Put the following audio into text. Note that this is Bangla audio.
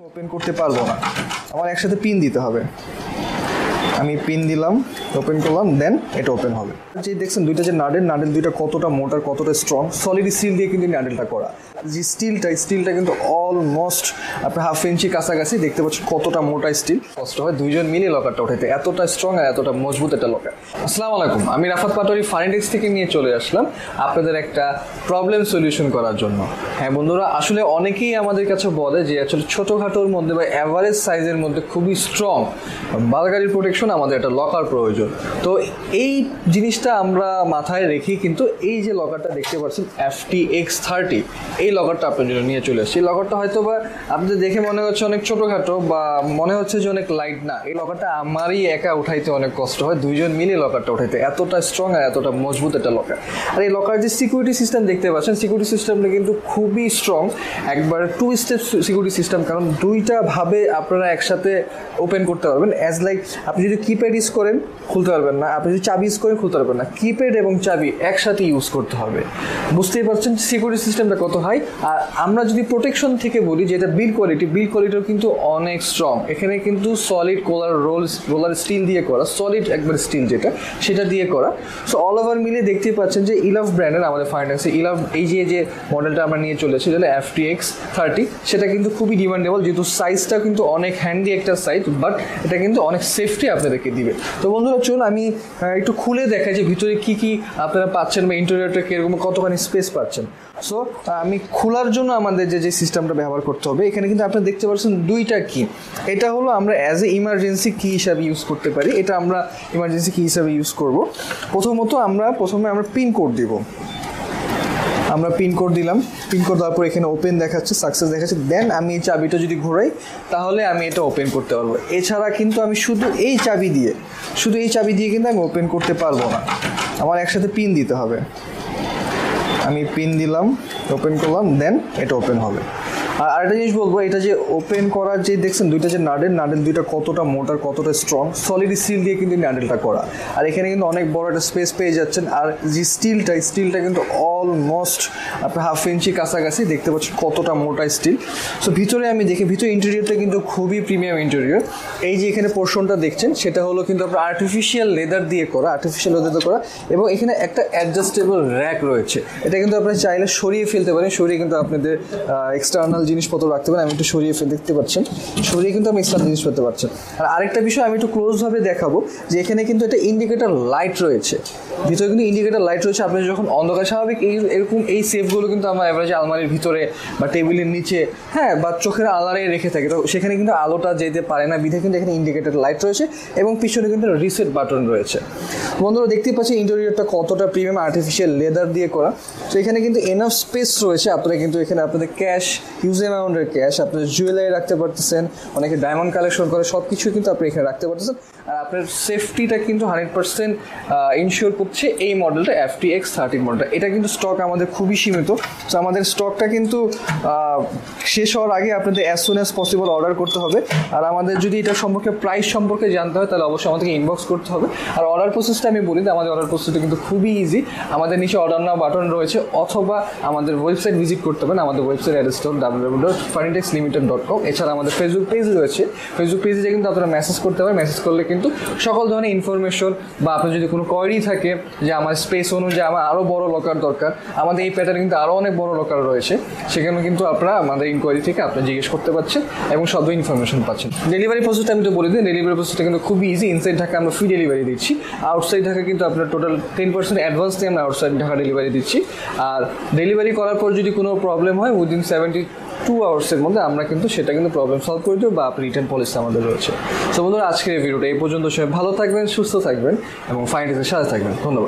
ওপেন করতে পারবো না, আমার একসাথে পিন দিতে হবে। আমি পিন দিলাম, ওপেন করলাম, দেন এটা ওপেন হবে। যে দেখছেন দুইটা যে নাডেল দুইটা কতটা মোটা, কতটা স্ট্রং, সলিড স্টিল দিয়ে কিন্তু নাডেলটা করা। যে স্টিলটা কিন্তু অলমোস্ট আপনার হাফ ইঞ্চি কাছাকাছি, দেখতে পাচ্ছেন কতটা মোটা স্টিল। কষ্ট হয় দুইজন মিলে লকারটা উঠাইতে, এতটা স্ট্রং আর এতটা মজবুত এটা লকার। আসসালামু আলাইকুম, আমি রাফাত পাটোয়ারি ফাইনটেক্স থেকে নিয়ে চলে আসলাম আপনাদের একটা প্রবলেম সলিউশন করার জন্য। হ্যাঁ বন্ধুরা, আসলে অনেকেই আমাদের কাছে বলে যে আসলে ছোটোখাটোর মধ্যে বা অ্যাভারেজ সাইজের মধ্যে খুবই স্ট্রং বালগাড়ির প্রোটেকশন আমাদের একটা লকার প্রয়োজন। তো এই জিনিসটা আমরা মাথায় রেখে কিন্তু এই যে লকারটা দেখতে পাচ্ছেন FTX30, এই লকারটা আপনার জন্য নিয়ে চলে আসছে। এই লকারটা হয়তো বা আপনাদের দেখে মনে হচ্ছে অনেক ছোটোখাটো বা মনে হচ্ছে যে অনেক লাইট, না, এই লকারটা আমারই একা উঠাইতে অনেক কষ্ট হয়, দুইজন মিলে লকারটা উঠাইতে, এতটা স্ট্রং আর এতটা মজবুত একটা লকার। আর এই লকার যে সিকিউরিটি সিস্টেম দেখতে পাচ্ছেন, সিকিউরিটি সিস্টেমটা কিন্তু খুবই স্ট্রং, একবার 2 স্টেপ সিকিউরিটি সিস্টেম, কারণ দুইটা ভাবে আপনারা একসাথে ওপেন করতে পারবেন। অ্যাজ লাইক আপনি যদি কিপ্যাড ইউজ করেন খুলতে পারবেন না, আপনি যদি চাবি ইউজ করেন খুলতে পারবেন না, কিপ্যাড এবং চাবি একসাথে ইউজ করতে হবে। বুঝতেই পারছেন সিকিউরিটি সিস্টেমটা কত হাই। আর আমরা যদি প্রোটেকশন থেকে বলি, যেটা বিল্ড কোয়ালিটিও কিন্তু অনেক স্ট্রং। এখানে কিন্তু সলিড রোলার স্টিল দিয়ে করা, সলিড একবার স্টিল যেটা সেটা দিয়ে করা। সো অল ওভার মিলে দেখতেই পাচ্ছেন যে ইলাভ ব্র্যান্ডের আমাদের ফাইন্যান্সে ইলাভ এই যে মডেলটা আমরা নিয়ে চলে এসেছি, যেটা FTX30, সেটা কিন্তু খুবই ডিমান্ডেবল, যেহেতু সাইজটা কিন্তু অনেক হ্যান্ডি একটা সাইজ, বাট এটা কিন্তু অনেক সেফটি আপনাদেরকে দিবে। তো বন্ধুরা চলুন আমি একটু খুলে দেখাই যে ভিতরে কি কি আপনারা পাচ্ছেন বা ইন্টেরিয়রটা কীরকম, কতখানি স্পেস পাচ্ছেন। সো আমি খোলার জন্য আমাদের যে সিস্টেমটা ব্যবহার করতে হবে, এখানে কিন্তু আপনি দেখতে পাচ্ছেন দুইটা কি। এটা হলো আমরা অ্যাজ এ ইমার্জেন্সি কি হিসাবে ইউজ করতে পারি, এটা আমরা ইমার্জেন্সি কি হিসাবে ইউজ করব। প্রথমে আমরা পিন কোড দিব। আমরা পিন কোড দিলাম, পিন কোড দেওয়ার পর এখানে ওপেন দেখাচ্ছে, সাকসেস দেখাচ্ছে। দেন আমি এই চাবিটা যদি ঘোরাই তাহলে আমি এটা ওপেন করতে পারবো। এছাড়া কিন্তু আমি শুধু এই চাবি দিয়ে কিন্তু আমি ওপেন করতে পারবো না, আমার একসাথে পিন দিতে হবে। আমি পিন দিলাম, ওপেন করলাম, দেন এটা ওপেন হবে। আর আরেকটা জিনিস বলবো, এটা যে ওপেন করার যে দেখছেন দুইটা যে নাডেল দুইটা কতটা মোটা, কতটা স্ট্রং, সলিড স্টিল দিয়ে কিন্তু নাডেলটা করা। আর এখানে কিন্তু অনেক বড় একটা স্পেস পেয়ে যাচ্ছেন। আর যে স্টিলটা কিন্তু অলমোস্ট আপনার হাফ ইঞ্চি কাছাকাছি, দেখতে পাচ্ছেন কতটা মোটা স্টিল। সো ভিতরে আমি দেখি, ভিতরে ইন্টেরিয়রটা কিন্তু খুবই প্রিমিয়াম ইন্টেরিয়র। এই যে এখানে পোর্শনটা দেখছেন সেটা হলো কিন্তু আপনার আর্টিফিশিয়াল লেদার দিয়ে করা, এবং এখানে একটা অ্যাডজাস্টেবল র্যাক রয়েছে। এটা কিন্তু আপনারা চাইলে সরিয়ে ফেলতে পারেন, সরিয়ে কিন্তু আপনাদের এক্সটার্নাল জিনিসপত্র রাখতে পারেন। আমি একটু সরিয়ে দেখতে পাচ্ছেন, সরিয়ে কিন্তু আমি এক্সটার্নাল জিনিস করতে পারছেন। আর আরেকটা বিষয় আমি একটু ক্লোজভাবে দেখাবো যে এখানে কিন্তু একটা ইন্ডিকেটর লাইট রয়েছে, ভিতরে কিন্তু ইন্ডিকেটর লাইট রয়েছে। আপনি যখন অন্ধকার, স্বাভাবিক এরকম এই সেফগুলো কিন্তু আমরা অ্যাভারেজে আলমারির ভিতরে বা টেবিলের নিচে, হ্যাঁ, বা চোখের আলারে রেখে থাকি, তো সেখানে কিন্তু আলোটা যেতে পারে না, বিধে কিন্তু এখানে ইন্ডিকেটর লাইট রয়েছে এবং পিছনে কিন্তু রিসেট বাটন রয়েছে। বন্ধুরা দেখতেই পাচ্ছি ইন্টেরিয়রটা কতটা প্রিমিয়াম, আর্টিফিশিয়াল লেদার দিয়ে করা। তো এখানে কিন্তু এনাফ স্পেস রয়েছে, আপনারা কিন্তু এখানে আপনাদের ক্যাশ, হিউজ অ্যামাউন্টের ক্যাশ, আপনাদের জুয়েলারি রাখতে পারতেছেন, অনেকে ডায়মন্ড কালেকশন করে, সব কিছু কিন্তু আপনি এখানে রাখতে পারতেছেন। আর আপনার সেফটিটা কিন্তু 100% ইনশিওর করছে এই মডেলটা, FTX30 মডেলটা। এটা কিন্তু স্টক আমাদের খুবই সীমিত। তো আমাদের স্টকটা কিন্তু শেষ হওয়ার আগে আপনাদের as soon as possible order করতে হবে। আর আমাদের যদি এটা সম্পর্কে প্রাইস সম্পর্কে জানতে হয় তাহলে অবশ্যই আমাদেরকে ইনবক্স করতে হবে। আর অর্ডার প্রসেসটা আমি বলি, আমাদের অর্ডার প্রসেসটা কিন্তু খুবই ইজি। আমাদের নিচে অর্ডার নাও বাটন রয়েছে, অথবা আমাদের ওয়েবসাইট ভিজিট করতে পারেন। আমাদের ওয়েবসাইট অ্যাড্রেস হল www.finitexlimited.com। এছাড়া আমাদের ফেসবুক পেজ রয়েছে, ফেসবুক পেজে কিন্তু আপনারা মেসেজ করতে পারেন। মেসেজ করলে কিন্তু সকল ধরনের ইনফরমেশন বা আপনার যদি কোনো কোয়েরি থাকে যে আমার স্পেস অনুযায়ী আমার আরও বড় লকার দরকার, আমাদের এই প্যাটার্নে কিন্তু আরও অনেক বড় লকার রয়েছে, সেখানে কিন্তু আপনারা আমাদের ইনকোয়ারি থেকে আপনি জিজ্ঞেস করতে পারছেন এবং সব ইনফরমেশন পাচ্ছেন। ডেলিভারি প্রসেসটা আমি তো বলে দিই, ডেলিভারি প্রসেসটা কিন্তু খুবই ইজি। ইনসাইড ঢাকা আমরা ফ্রি ডেলিভারি দিচ্ছি, আউটসাইড ঢাকা কিন্তু আপনার টোটাল 10% অ্যাডভান্স দিয়ে আমরা আউটসাইড ঢাকা ডেলিভারি দিচ্ছি। আর ডেলিভারি করার পর যদি কোনো প্রবলেম হয় উইদিন 72 আওয়ার্সের মধ্যে আমরা কিন্তু সেটা কিন্তু প্রবলেম সলভ করে দেবো, বা রিটার্ন পলিসি আমাদের রয়েছে। সো বন্ধুরা আজকের এই ভিডিওটা এই পর্যন্ত, সবাই ভালো থাকবেন, সুস্থ থাকবেন এবং ফাইন্যান্সের সাথে থাকবেন। ধন্যবাদ।